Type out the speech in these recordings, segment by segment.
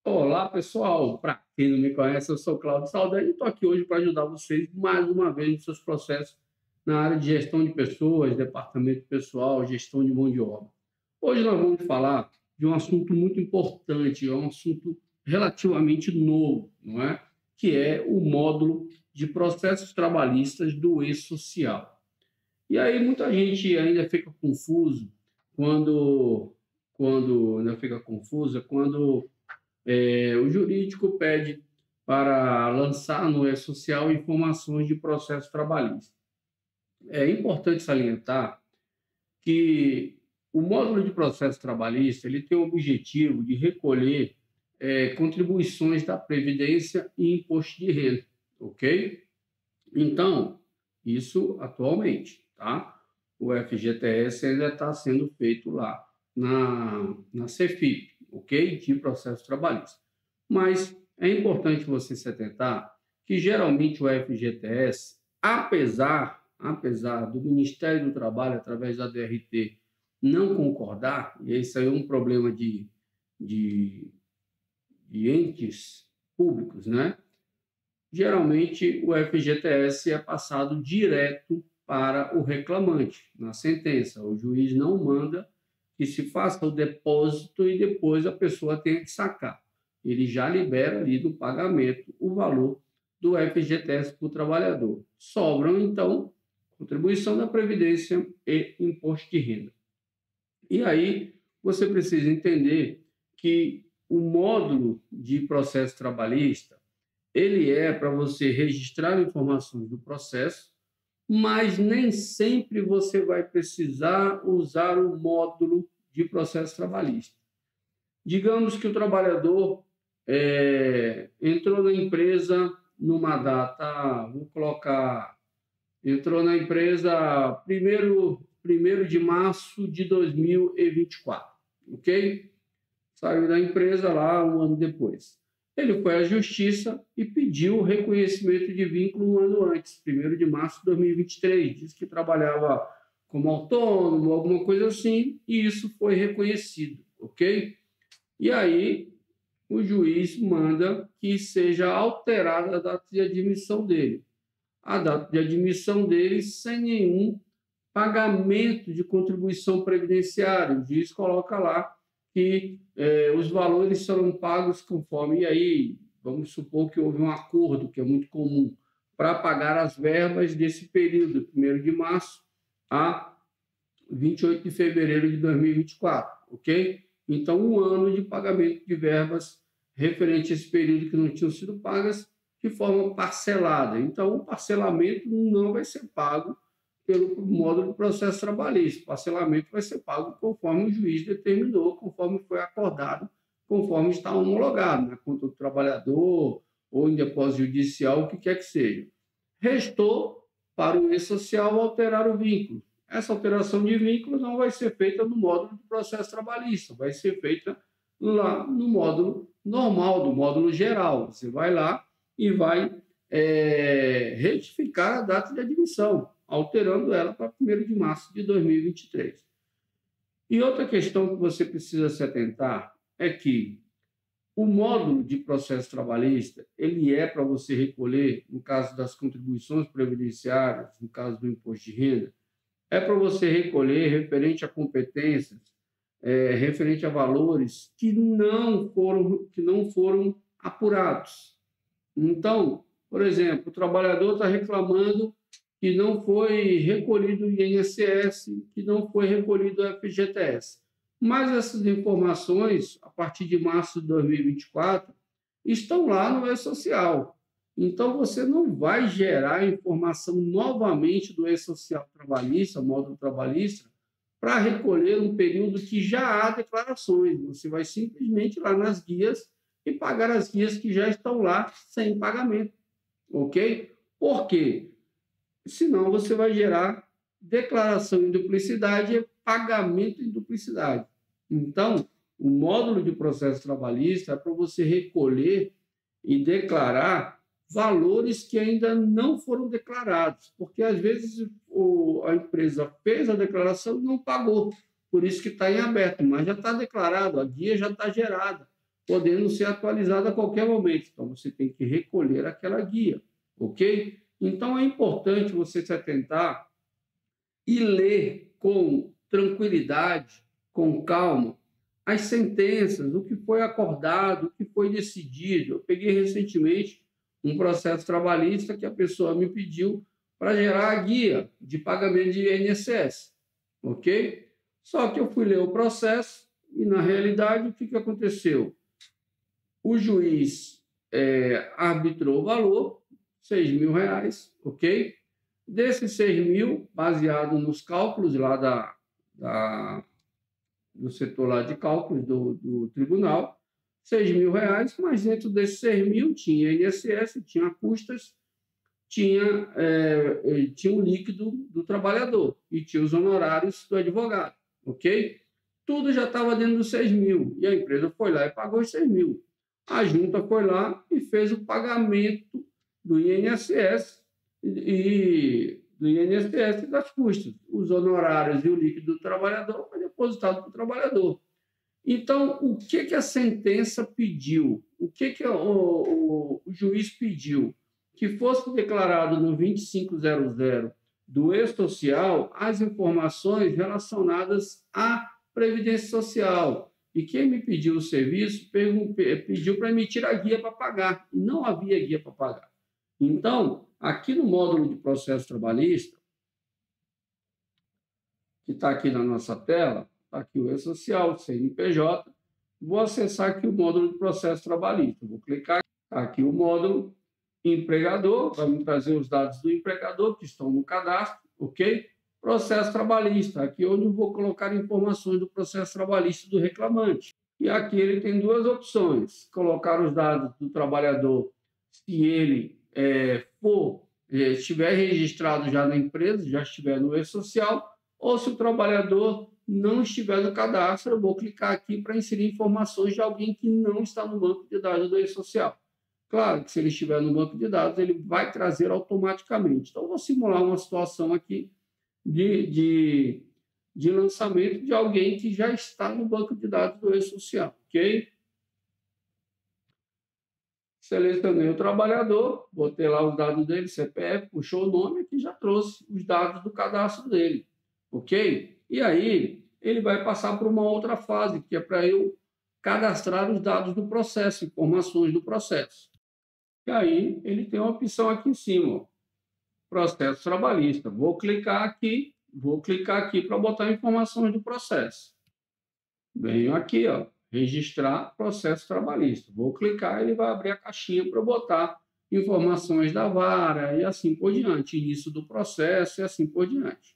Olá, pessoal. Para quem não me conhece, eu sou Cláudio Saldanha e estou aqui hoje para ajudar vocês mais uma vez nos seus processos na área de gestão de pessoas, departamento pessoal, gestão de mão de obra. Hoje nós vamos falar de um assunto muito importante, é um assunto relativamente novo, não é? Que é o módulo de processos trabalhistas do e-social. E aí muita gente ainda fica confuso quando ainda fica confusa quando o jurídico pede para lançar no e-social informações de processo trabalhista. É importante salientar que o módulo de processo trabalhista ele tem o objetivo de recolher contribuições da Previdência e imposto de renda, ok? Então, isso atualmente, tá? O FGTS ainda está sendo feito lá na Cefip, ok? De processo trabalhista. Mas é importante você se atentar que geralmente o FGTS, apesar do Ministério do Trabalho, através da DRT, não concordar, e esse aí é um problema de, de entes públicos, né? Geralmente o FGTS é passado direto para o reclamante na sentença. O juiz não manda que se faça o depósito e depois a pessoa tenha que sacar. Ele já libera ali do pagamento o valor do FGTS para o trabalhador. Sobram, então, contribuição da Previdência e imposto de renda. E aí você precisa entender que o módulo de processo trabalhista ele é para você registrar informações do processo, mas nem sempre você vai precisar usar o módulo de processo trabalhista. Digamos que o trabalhador entrou na empresa numa data, vou colocar, entrou na empresa primeiro de março de 2024, ok? Saiu da empresa lá um ano depois. Ele foi à justiça e pediu o reconhecimento de vínculo um ano antes, 1º de março de 2023. Disse que trabalhava como autônomo, alguma coisa assim, e isso foi reconhecido, ok? E aí o juiz manda que seja alterada a data de admissão dele. A data de admissão dele sem nenhum pagamento de contribuição previdenciária. O juiz coloca lá que os valores serão pagos conforme. E aí, vamos supor que houve um acordo, que é muito comum, para pagar as verbas desse período, 1º de março a 28 de fevereiro de 2024, ok? Então, um ano de pagamento de verbas referente a esse período que não tinham sido pagas de forma parcelada. Então, o parcelamento não vai ser pago pelo módulo de processo trabalhista. O parcelamento vai ser pago conforme o juiz determinou, conforme foi acordado, conforme está homologado, na conta do trabalhador ou em depósito judicial, o que quer que seja. Restou para o e-social alterar o vínculo. Essa alteração de vínculo não vai ser feita no módulo de processo trabalhista, vai ser feita lá no módulo normal, do módulo geral. Você vai lá e vai retificar a data de admissão, alterando ela para 1º de março de 2023. E outra questão que você precisa se atentar é que o módulo de processo trabalhista, ele é para você recolher, no caso das contribuições previdenciárias, no caso do imposto de renda, é para você recolher referente a competências, referente a valores que não foram apurados. Então, por exemplo, o trabalhador está reclamando que não foi recolhido o INSS, que não foi recolhido o FGTS. Mas essas informações, a partir de março de 2024, estão lá no e-social. Então, você não vai gerar informação novamente do e-social trabalhista, módulo trabalhista, para recolher um período que já há declarações. Você vai simplesmente lá nas guias e pagar as guias que já estão lá sem pagamento, ok? Por quê? Senão você vai gerar declaração em duplicidade e pagamento em duplicidade. Então, o módulo de processo trabalhista é para você recolher e declarar valores que ainda não foram declarados, porque às vezes a empresa fez a declaração e não pagou, por isso que está em aberto, mas já está declarado, a guia já está gerada. podendo ser atualizada a qualquer momento. Então, você tem que recolher aquela guia, ok? Então, é importante você se atentar e ler com tranquilidade, com calma, as sentenças, o que foi acordado, o que foi decidido. Eu peguei recentemente um processo trabalhista que a pessoa me pediu para gerar a guia de pagamento de INSS, ok? Só que eu fui ler o processo e, na realidade, o que aconteceu? O juiz arbitrou o valor, R$ 6.000, ok? Desses 6.000, baseado nos cálculos lá do setor lá de cálculos do tribunal, R$ 6.000, mas dentro desses 6.000 tinha INSS, tinha custas, tinha o líquido do trabalhador e tinha os honorários do advogado, ok? Tudo já estava dentro dos 6.000 e a empresa foi lá e pagou os 6.000. A junta foi lá e fez o pagamento do INSS e das custas. Os honorários e o líquido do trabalhador foi depositado para o trabalhador. Então, o que a sentença pediu? O que o juiz pediu? Que fosse declarado no 2500 do E-Social as informações relacionadas à Previdência Social. E quem me pediu o serviço pediu para emitir a guia para pagar. Não havia guia para pagar. Então, aqui no módulo de processo trabalhista, que está aqui na nossa tela, está aqui o E-Social, o CNPJ, vou acessar aqui o módulo de processo trabalhista. Vou clicar aqui o módulo empregador, vai me trazer os dados do empregador que estão no cadastro, ok? Processo trabalhista, aqui onde eu vou colocar informações do processo trabalhista do reclamante. E aqui ele tem duas opções: colocar os dados do trabalhador, se ele estiver registrado já na empresa, já estiver no E-Social, ou se o trabalhador não estiver no cadastro, eu vou clicar aqui para inserir informações de alguém que não está no banco de dados do E-Social. Claro que se ele estiver no banco de dados, ele vai trazer automaticamente. Então, vou simular uma situação aqui de lançamento de alguém que já está no banco de dados do E-Social, ok? Selecionei o trabalhador, botei lá os dados dele, CPF, puxou o nome, aqui já trouxe os dados do cadastro dele, ok? E aí, ele vai passar por uma outra fase, que é para eu cadastrar os dados do processo, informações do processo. E aí, ele tem uma opção aqui em cima, ó, processo trabalhista. Vou clicar aqui para botar informações do processo. Venho aqui, ó, registrar processo trabalhista. Vou clicar, ele vai abrir a caixinha para botar informações da vara e assim por diante, início do processo e assim por diante.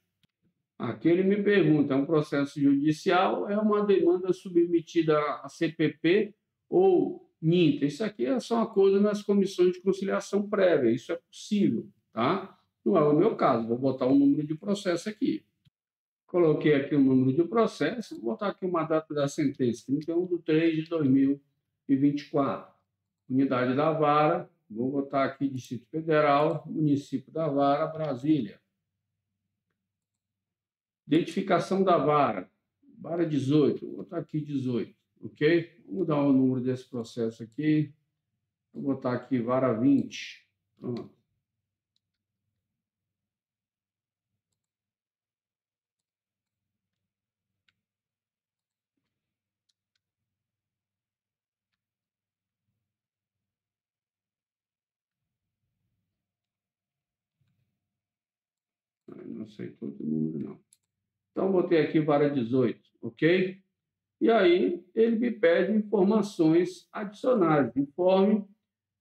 Aqui ele me pergunta, é um processo judicial, é uma demanda submetida a CPP ou NINTA? Isso aqui é só uma coisa nas comissões de conciliação prévia, isso é possível, tá? Não é o meu caso, vou botar o número de processo aqui. Coloquei aqui o número de processo, vou botar aqui uma data da sentença, 31/3/2024. Unidade da vara, vou botar aqui Distrito Federal, município da vara, Brasília. Identificação da vara, vara 18, vou botar aqui 18, ok? Vou mudar o número desse processo aqui, vou botar aqui vara 20, pronto. Não aceitou o número, não. Então, botei aqui vara 18, ok? E aí, ele me pede informações adicionais.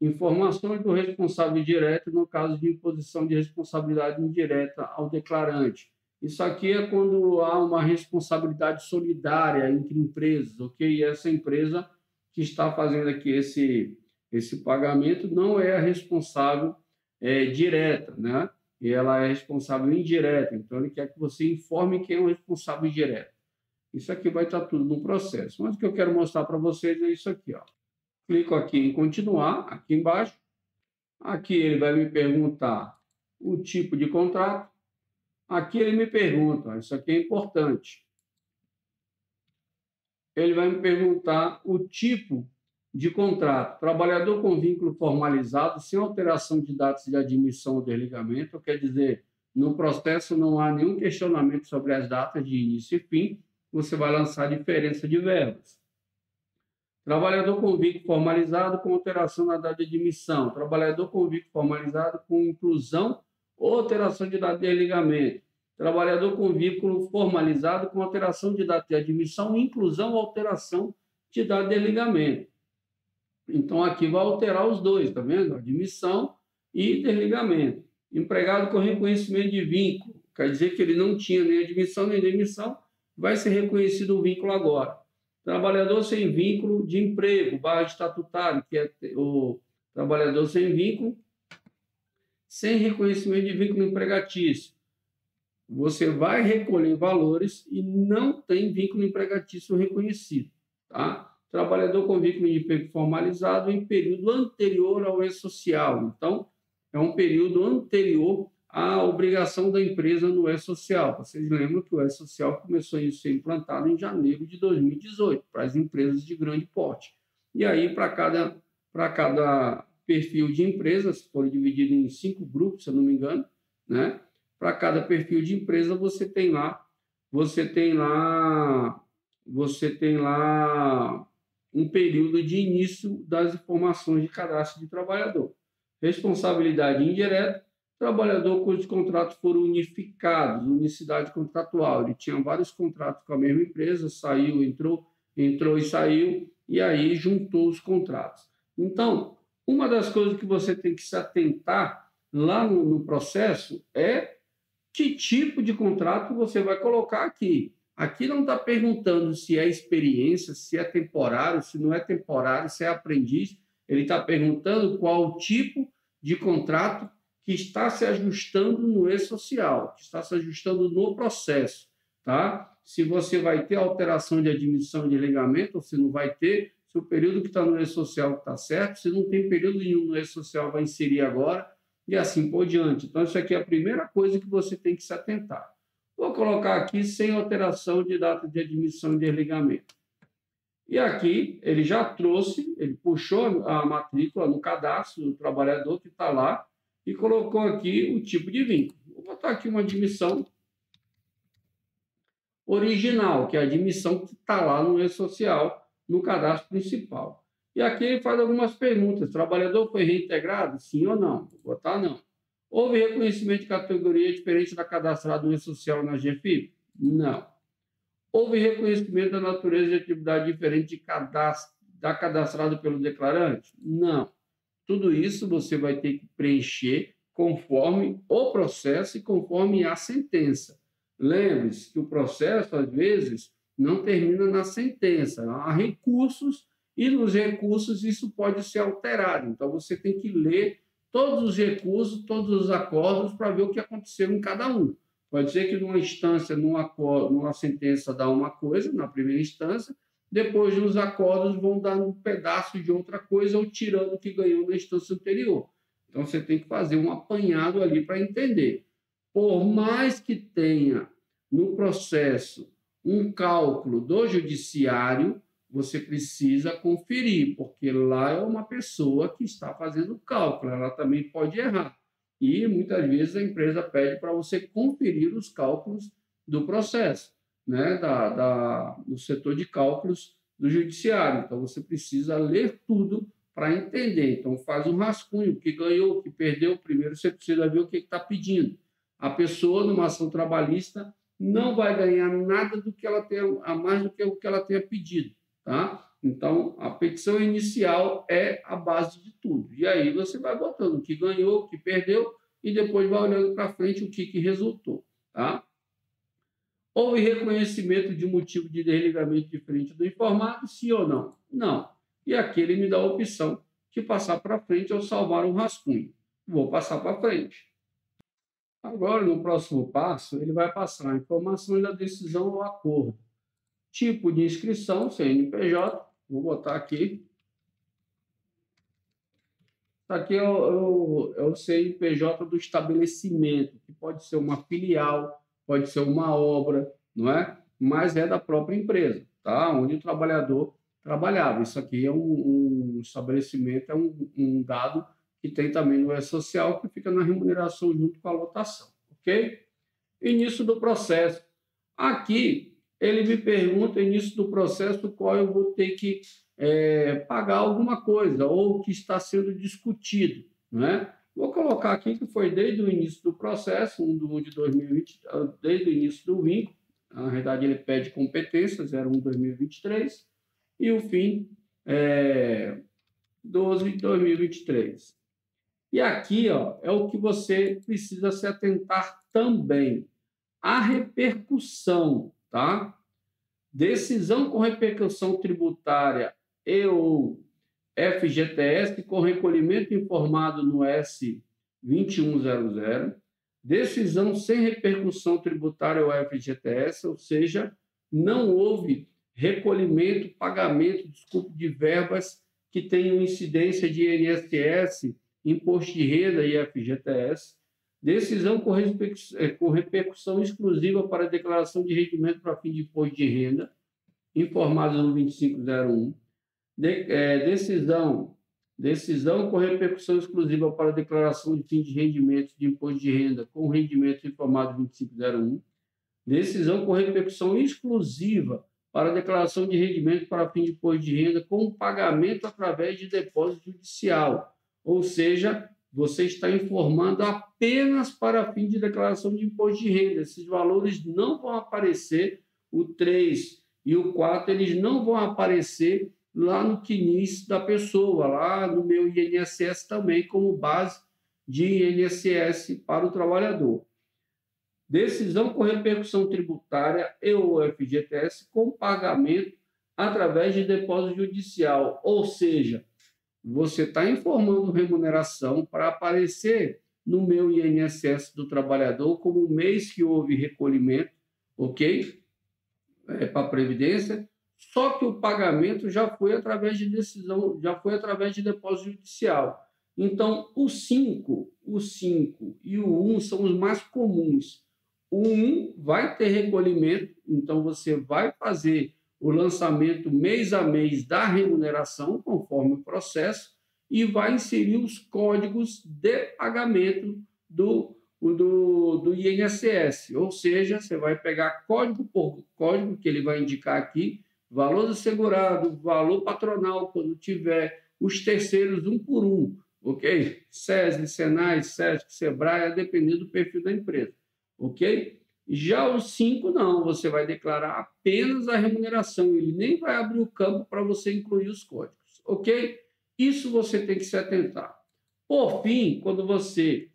Informações do responsável direto no caso de imposição de responsabilidade indireta ao declarante. Isso aqui é quando há uma responsabilidade solidária entre empresas, ok? E essa empresa que está fazendo aqui esse pagamento não é a responsável direta, né? E ela é responsável indireta. Então, ele quer que você informe quem é o responsável direto. Isso aqui vai estar tudo no processo. Mas o que eu quero mostrar para vocês é isso aqui, ó. Clico aqui em continuar, aqui embaixo. Aqui ele vai me perguntar o tipo de contrato. Aqui ele me pergunta, isso aqui é importante. Ele vai me perguntar o tipo de contrato. Trabalhador com vínculo formalizado, sem alteração de datas de admissão ou desligamento, quer dizer, no processo não há nenhum questionamento sobre as datas de início e fim, você vai lançar a diferença de verbas. Trabalhador com vínculo formalizado com alteração na data de admissão. Trabalhador com vínculo formalizado com inclusão ou alteração de data de desligamento. Trabalhador com vínculo formalizado com alteração de data de admissão, inclusão ou alteração de data de desligamento. Então, aqui vai alterar os dois, tá vendo? Admissão e desligamento. Empregado com reconhecimento de vínculo, quer dizer que ele não tinha nem admissão nem demissão, vai ser reconhecido o vínculo agora. Trabalhador sem vínculo de emprego, barra estatutário, que é o trabalhador sem vínculo, sem reconhecimento de vínculo empregatício. Você vai recolher valores e não tem vínculo empregatício reconhecido, tá? Trabalhador com vínculo de emprego formalizado em período anterior ao E-Social. Então, é um período anterior à obrigação da empresa no E-Social. Vocês lembram que o E-Social começou a ser implantado em janeiro de 2018 para as empresas de grande porte. E aí, para cada perfil de empresas, foram divididos em 5 grupos, se eu não me engano, né? Para cada perfil de empresa, você tem lá um período de início das informações de cadastro de trabalhador. Responsabilidade indireta, trabalhador cujos contratos foram unificados, unicidade contratual. Ele tinha vários contratos com a mesma empresa, saiu, entrou e saiu, e aí juntou os contratos. Então, uma das coisas que você tem que se atentar lá no processo é que tipo de contrato você vai colocar aqui. Aqui não está perguntando se é experiência, se é temporário, se não é temporário, se é aprendiz. Ele está perguntando qual o tipo de contrato que está se ajustando no E-Social, que está se ajustando no processo, tá? Se você vai ter alteração de admissão e de desligamento, ou se não vai ter, se o período que está no E-Social está certo, se não tem período nenhum no E-Social, vai inserir agora, e assim por diante. Então, isso aqui é a primeira coisa que você tem que se atentar. Vou colocar aqui sem alteração de data de admissão e desligamento. E aqui ele já trouxe, ele puxou a matrícula no cadastro do trabalhador que está lá e colocou aqui o tipo de vínculo. Vou botar aqui uma admissão original, que é a admissão que está lá no E-Social, no cadastro principal. E aqui ele faz algumas perguntas. O trabalhador foi reintegrado? Sim ou não? Vou botar não. Houve reconhecimento de categoria diferente da cadastrada no E-Social na GFIP? Não. Houve reconhecimento da natureza de atividade diferente da cadastrada pelo declarante? Não. Tudo isso você vai ter que preencher conforme o processo e conforme a sentença. Lembre-se que o processo, às vezes, não termina na sentença. Há recursos e nos recursos isso pode ser alterado. Então, você tem que ler todos os recursos, todos os acordos para ver o que aconteceu em cada um. Pode ser que numa instância, numa sentença, dá uma coisa, na primeira instância, depois nos acordos vão dar um pedaço de outra coisa ou tirando o que ganhou na instância anterior. Então, você tem que fazer um apanhado ali para entender. Por mais que tenha no processo um cálculo do judiciário, você precisa conferir, porque lá é uma pessoa que está fazendo o cálculo, ela também pode errar. E muitas vezes a empresa pede para você conferir os cálculos do processo, né, do setor de cálculos do judiciário. Então, você precisa ler tudo para entender. Então, faz um rascunho, o que ganhou, o que perdeu. Primeiro, você precisa ver o que está pedindo. A pessoa, numa ação trabalhista, não vai ganhar nada do que ela tenha, a mais do que o que ela tenha pedido, tá? Então, a petição inicial é a base de tudo. E aí você vai botando o que ganhou, o que perdeu, e depois vai olhando para frente o que resultou, tá? Houve reconhecimento de motivo de desligamento diferente do informado, sim ou não? Não. E aqui ele me dá a opção de passar para frente ou salvar um rascunho. Vou passar para frente. Agora, no próximo passo, ele vai passar informações da decisão ou acordo. Tipo de inscrição, CNPJ, vou botar aqui. Aqui é o CNPJ do estabelecimento, que pode ser uma filial, pode ser uma obra, não é? Mas é da própria empresa, tá? Onde o trabalhador trabalhava. Isso aqui é um estabelecimento, é um dado que tem também no E-Social, que fica na remuneração junto com a lotação, ok? Início do processo. Aqui, ele me pergunta, início do processo, qual eu vou ter que pagar alguma coisa, ou que está sendo discutido, né? Vou colocar aqui que foi desde o início do processo, 1 de 1 de 2020, desde o início do vínculo. Na verdade, ele pede competência, 01 de 2023, e o fim, 12 de 2023. E aqui, ó, é o que você precisa se atentar também. A repercussão, tá? Decisão com repercussão tributária e ou FGTS com recolhimento informado no S2100, decisão sem repercussão tributária ou FGTS, ou seja, não houve recolhimento, pagamento, desculpe, de verbas que tenham incidência de INSS, Imposto de Renda e FGTS, decisão com repercussão exclusiva para declaração de rendimento para fim de imposto de renda, informado no 2501, decisão com repercussão exclusiva para declaração de fim de rendimento de imposto de renda com rendimento informado no 2501, decisão com repercussão exclusiva para declaração de rendimento para fim de imposto de renda com pagamento através de depósito judicial, ou seja, você está informando apenas para fim de declaração de imposto de renda. Esses valores não vão aparecer, o 3 e o 4, eles não vão aparecer lá no CNIS da pessoa, lá no meu INSS também, como base de INSS para o trabalhador. Decisão com repercussão tributária e ou FGTS com pagamento através de depósito judicial, ou seja, você está informando remuneração para aparecer no meu INSS do trabalhador como o mês que houve recolhimento, ok? Para a Previdência, só que o pagamento já foi através de decisão, já foi através de depósito judicial. Então, o 5 e o 1 são os mais comuns. O 1 vai ter recolhimento, então você vai fazer o lançamento mês a mês da remuneração, conforme o processo, e vai inserir os códigos de pagamento do INSS. Ou seja, você vai pegar código por código, que ele vai indicar aqui, valor do segurado, valor patronal, quando tiver, os terceiros um por um, ok? SESI, SENAI, SESC, SEBRAE, a depender do perfil da empresa, ok? Já o 5, não, você vai declarar apenas a remuneração, ele nem vai abrir o campo para você incluir os códigos, ok? Isso você tem que se atentar. Por fim, quando você...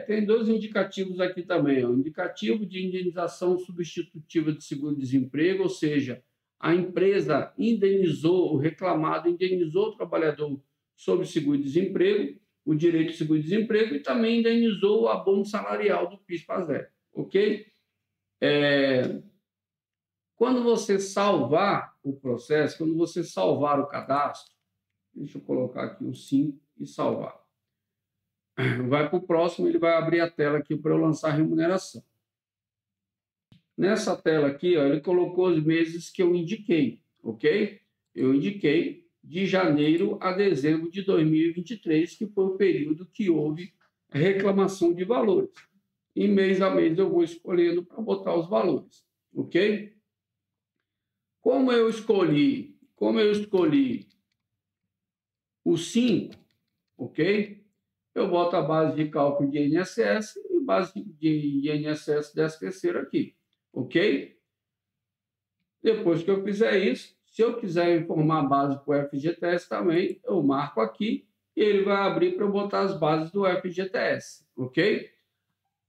tem dois indicativos aqui também, o indicativo de indenização substitutiva de seguro-desemprego, ou seja, a empresa indenizou, o reclamado indenizou o trabalhador sobre seguro-desemprego, o direito de seguro-desemprego, e também indenizou o abono salarial do PIS/PASEP, ok? Quando você salvar o processo, quando você salvar o cadastro, deixa eu colocar aqui o 5 e salvar. Vai para o próximo, ele vai abrir a tela aqui para eu lançar a remuneração. Nessa tela aqui, ó, ele colocou os meses que eu indiquei, ok? Eu indiquei de janeiro a dezembro de 2023, que foi o período que houve reclamação de valores. E mês a mês eu vou escolhendo para botar os valores, ok? Como eu escolhi o 5, ok? Eu boto a base de cálculo de INSS e base de INSS 13º aqui, ok? Depois que eu fizer isso, se eu quiser informar a base para o FGTS também, eu marco aqui e ele vai abrir para eu botar as bases do FGTS, ok?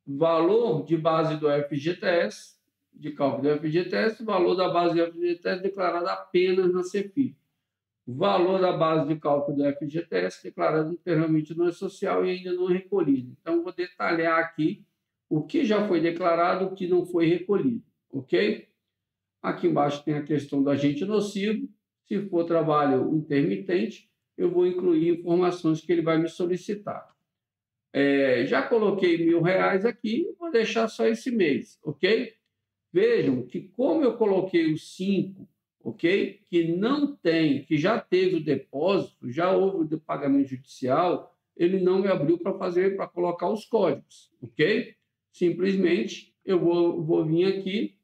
Valor de base do FGTS, de cálculo do FGTS, valor da base do FGTS declarado apenas na CEFIP. Valor da base de cálculo do FGTS declarado internamente no E-Social e ainda não recolhido. Então, vou detalhar aqui o que já foi declarado e o que não foi recolhido, ok? Aqui embaixo tem a questão do agente nocivo. Se for trabalho intermitente, eu vou incluir informações que ele vai me solicitar. Já coloquei R$1.000 aqui, vou deixar só esse mês, ok? Vejam que como eu coloquei o 5, ok? Que não tem, que já teve o depósito, já houve o pagamento judicial, ele não me abriu para colocar os códigos, ok? Simplesmente eu vou vir aqui,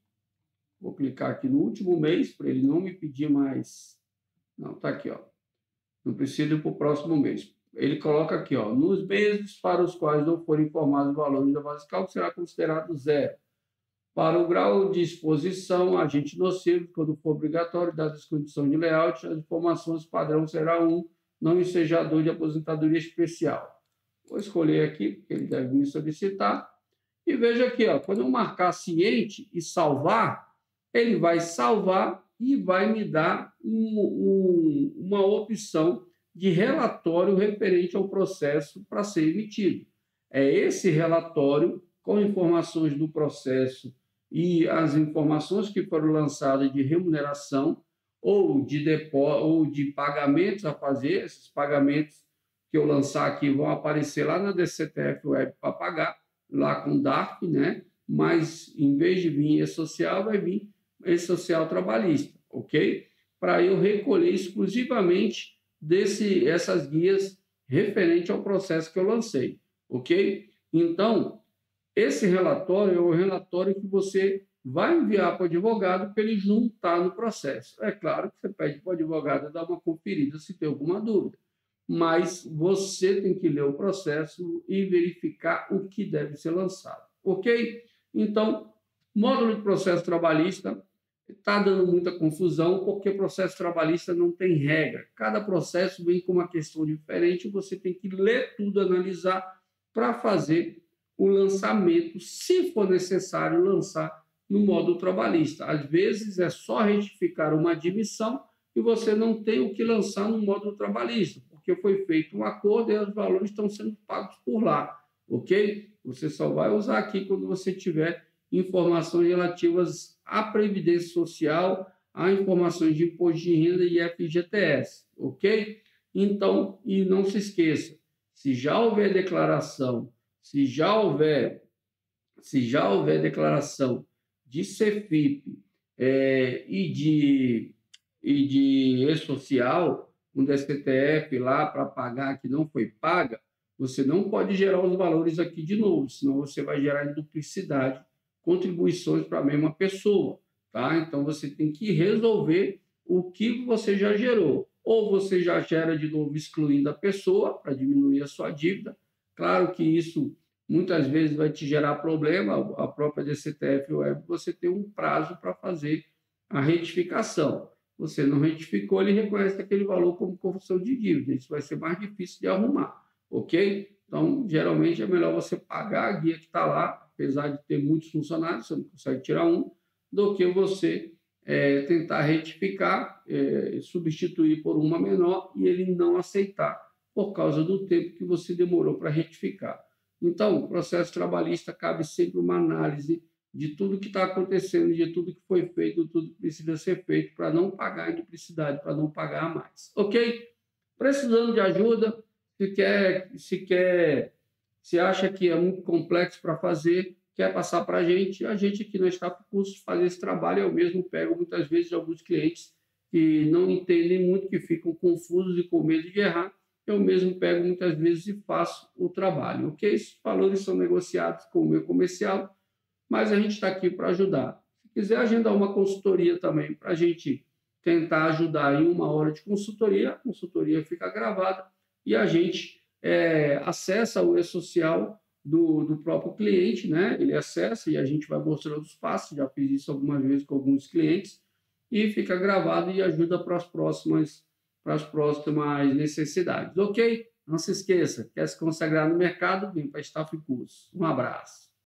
vou clicar aqui no último mês para ele não me pedir mais. Não, está aqui, ó. Não precisa ir para o próximo mês. Ele coloca aqui, ó, nos meses para os quais não forem informados os valores da base de cálculo, será considerado zero. Para o grau de exposição, agente nocivo, quando for obrigatório, dadas as condições de layout, as informações padrão será 1, não ensejador de aposentadoria especial. Vou escolher aqui, porque ele deve me solicitar. E veja aqui, ó, quando eu marcar ciente e salvar, ele vai salvar e vai me dar uma opção de relatório referente ao processo para ser emitido. É esse relatório com informações do processo e as informações que foram lançadas de remuneração ou de pagamentos a fazer. Esses pagamentos que eu lançar aqui vão aparecer lá na DCTF Web para pagar, lá com o DARF, né? Mas em vez de vir E-Social, vai vir E-Social trabalhista, ok? Para eu recolher exclusivamente essas guias referente ao processo que eu lancei, ok? Então, esse relatório é o relatório que você vai enviar para o advogado para ele juntar no processo. É claro que você pede para o advogado dar uma conferida se tem alguma dúvida, mas você tem que ler o processo e verificar o que deve ser lançado, ok? Então, módulo de processo trabalhista está dando muita confusão, porque processo trabalhista não tem regra. Cada processo vem com uma questão diferente, você tem que ler tudo, analisar, para fazer o lançamento, se for necessário lançar no módulo trabalhista. Às vezes é só retificar uma admissão e você não tem o que lançar no módulo trabalhista, porque foi feito um acordo e os valores estão sendo pagos por lá, ok? Você só vai usar aqui quando você tiver informações relativas à Previdência Social, a informações de Imposto de Renda e FGTS, ok? Então, e não se esqueça, se já houver declaração, se já houver declaração de CEFIP e de E-Social, um STF lá para pagar que não foi paga, você não pode gerar os valores aqui de novo, senão você vai gerar em duplicidade contribuições para a mesma pessoa, tá? Então, você tem que resolver o que você já gerou. Ou você já gera de novo excluindo a pessoa para diminuir a sua dívida. Claro que isso muitas vezes vai te gerar problema, a própria DCTF Web, você tem um prazo para fazer a retificação. Você não retificou, ele reconhece aquele valor como confusão de dívida. Isso vai ser mais difícil de arrumar, ok? Então, geralmente é melhor você pagar a guia que está lá, apesar de ter muitos funcionários, você não consegue tirar um, do que você tentar retificar, substituir por uma menor e ele não aceitar por causa do tempo que você demorou para retificar. Então, o processo trabalhista cabe sempre uma análise de tudo que está acontecendo, de tudo que foi feito, tudo que precisa ser feito para não pagar em duplicidade, para não pagar a mais. Ok? Precisando de ajuda, se acha que é muito complexo para fazer, quer passar para a gente aqui na Staff Cursos faz esse trabalho. Eu mesmo pego muitas vezes alguns clientes que não entendem muito, que ficam confusos e com medo de errar. Eu mesmo pego muitas vezes e faço o trabalho, ok? Esses valores são negociados com o meu comercial, mas a gente está aqui para ajudar. Se quiser agendar uma consultoria também para a gente tentar ajudar em 1 hora de consultoria, a consultoria fica gravada e a gente acessa o E-Social do próprio cliente, né? Ele acessa e a gente vai mostrando os passos. Já fiz isso algumas vezes com alguns clientes e fica gravado e ajuda para as próximas necessidades, ok? Não se esqueça, quer se consagrar no mercado, vem para Staff Cursos. Um abraço.